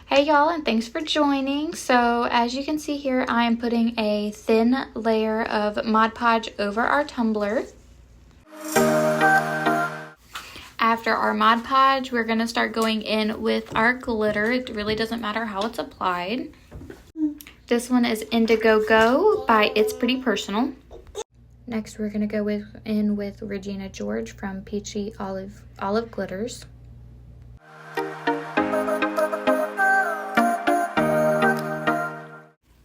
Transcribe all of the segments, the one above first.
Hey y'all, and thanks for joining. So as you can see here, I am putting a thin layer of Mod Podge over our tumbler. After our Mod Podge, we're going to start going in with our glitter. It really doesn't matter how it's applied. This one is Indigo Go by It's Pretty Personal. Next, we're going to go in with Regina George from Peachy Olive Glitters.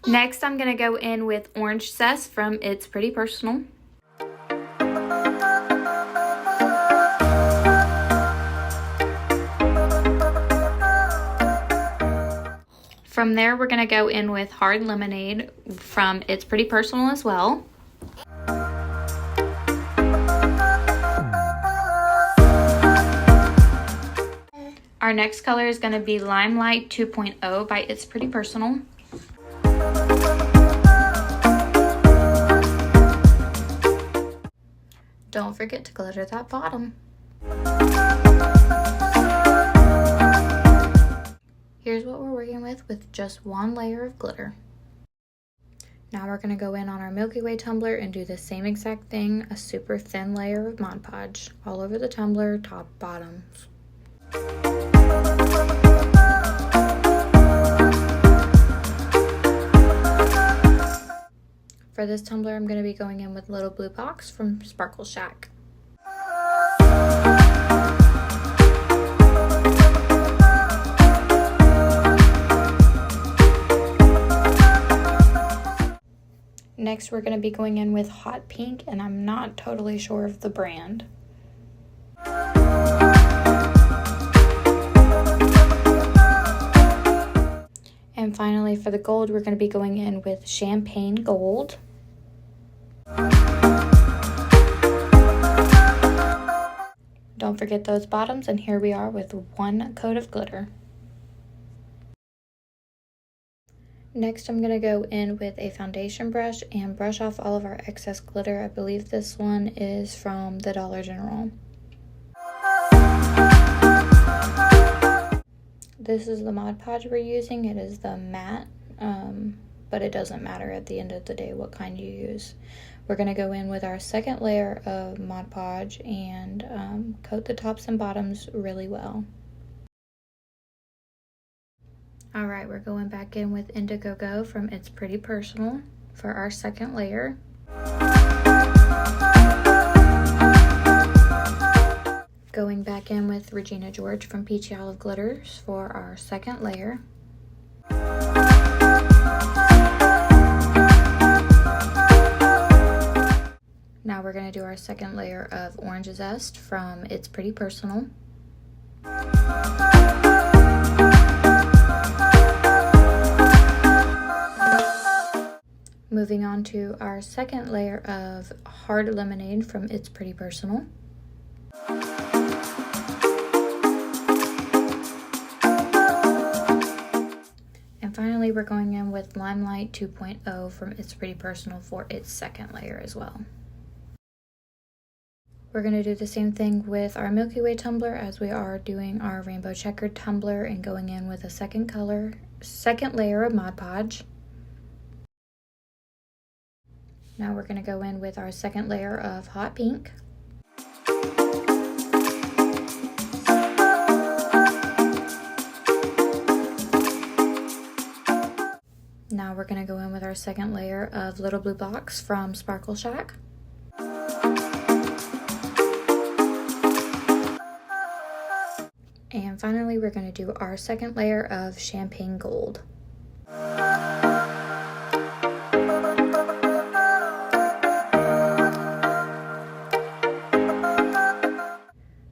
Next, I'm going to go in with Orange Zest from It's Pretty Personal. From there, we're going to go in with Hard Lemonade from It's Pretty Personal as well. Our next color is going to be Limelight 2.0 by It's Pretty Personal. Don't forget to glitter that bottom. Here's what we're working with just one layer of glitter. Now we're going to go in on our Milky Way tumbler and do the same exact thing, a super thin layer of Mod Podge all over the tumbler, top, bottoms. For this tumbler, I'm going to be going in with Little Blue Box from Sparkle Shack. Next, we're going to be going in with Hot Pink, and I'm not totally sure of the brand. And finally, for the gold, we're going to be going in with Champagne Gold. Don't forget those bottoms, and here we are with one coat of glitter. Next, I'm going to go in with a foundation brush and brush off all of our excess glitter. I believe this one is from the Dollar General. This is the Mod Podge we're using. It is the matte, but it doesn't matter at the end of the day what kind you use. We're going to go in with our second layer of Mod Podge and coat the tops and bottoms really well. Alright, we're going back in with Indigo Go from It's Pretty Personal for our second layer. Going back in with Regina George from Peachy Olive Glitters for our second layer. Now we're going to do our second layer of Orange Zest from It's Pretty Personal. Moving on to our second layer of Hard Lemonade from It's Pretty Personal. And finally, we're going in with Limelight 2.0 from It's Pretty Personal for its second layer as well. We're going to do the same thing with our Milky Way tumbler as we are doing our Rainbow Checkered tumbler and going in with a second layer of Mod Podge. Now we're going to go in with our second layer of Hot Pink. Now we're going to go in with our second layer of Little Blue Box from Sparkle Shack. And finally, we're going to do our second layer of Champagne Gold.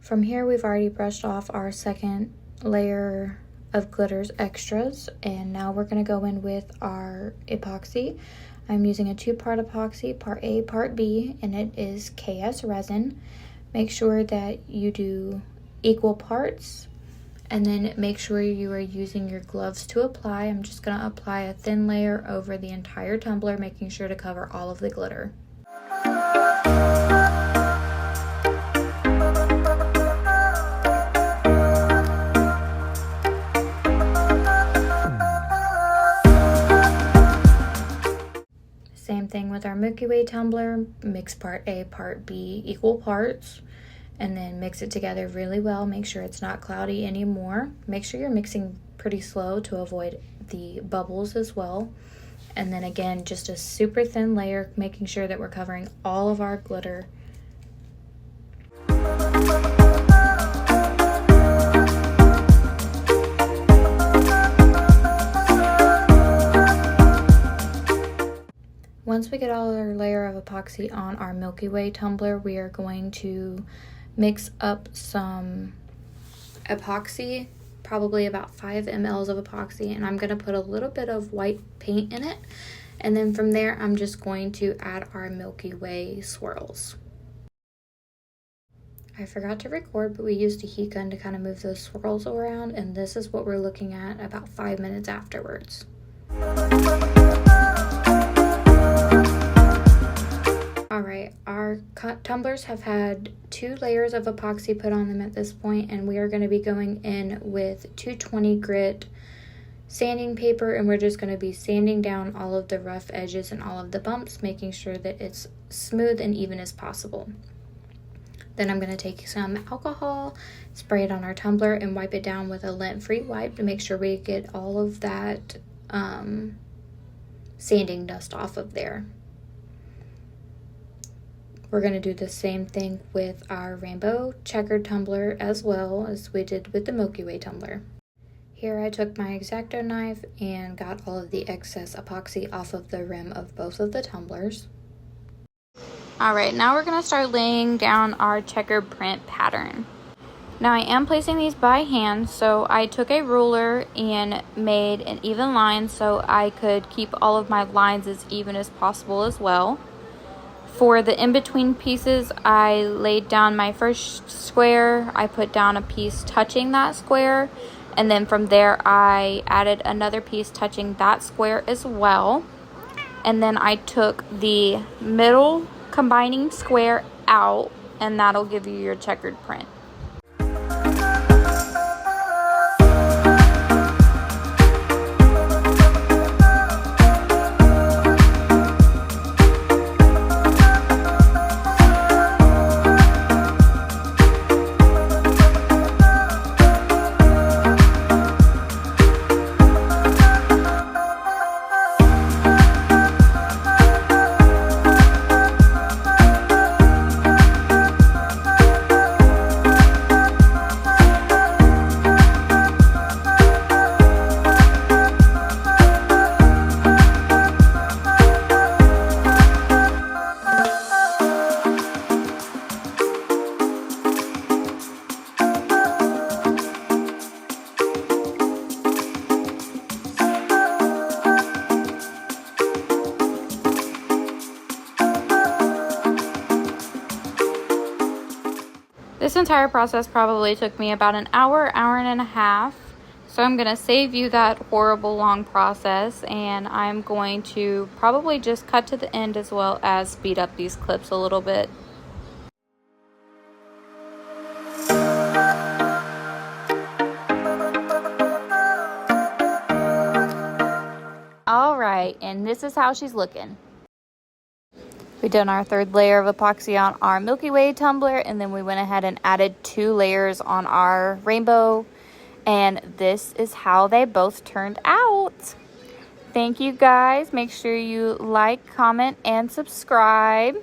From here, we've already brushed off our second layer of glitters extras, and now we're going to go in with our epoxy. I'm using a 2-part epoxy, part A, part B, and it is KS resin. Make sure that you do equal parts, and then make sure you are using your gloves to apply. I'm just going to apply a thin layer over the entire tumbler, making sure to cover all of the glitter. thing with our Milky Way tumbler. Mix part A, part B equal parts, and then mix it together really well. Make sure it's not cloudy anymore. Make sure you're mixing pretty slow to avoid the bubbles as well. And then again, just a super thin layer, making sure that we're covering all of our glitter. Once we get all our layer of epoxy on our Milky Way tumbler, we are going to mix up some epoxy, probably about 5 ml of epoxy, and I'm going to put a little bit of white paint in it, and then from there I'm just going to add our Milky Way swirls. I forgot to record, but we used a heat gun to kind of move those swirls around, and this is what we're looking at about 5 minutes afterwards. Alright, our tumblers have had 2 layers of epoxy put on them at this point, and we are going to be going in with 220 grit sanding paper, and we're just going to be sanding down all of the rough edges and all of the bumps, making sure that it's smooth and even as possible. Then I'm going to take some alcohol, spray it on our tumbler, and wipe it down with a lint-free wipe to make sure we get all of that sanding dust off of there. We're going to do the same thing with our rainbow checkered tumbler as well as we did with the Milky Way tumbler. Here I took my X-Acto knife and got all of the excess epoxy off of the rim of both of the tumblers. Alright, now we're going to start laying down our checkered print pattern. Now I am placing these by hand, so I took a ruler and made an even line so I could keep all of my lines as even as possible as well. For the in-between pieces, I laid down my first square, I put down a piece touching that square, and then from there I added another piece touching that square as well. And then I took the middle combining square out, and that'll give you your checkered print. This entire process probably took me about an hour, hour and a half. So I'm going to save you that horrible long process, and I'm going to probably just cut to the end as well as speed up these clips a little bit. Alright, and this is how she's looking. We've done our 3rd layer of epoxy on our Milky Way tumbler, and then we went ahead and added 2 layers on our rainbow, and this is how they both turned out. Thank you guys. Make sure you like, comment, and subscribe.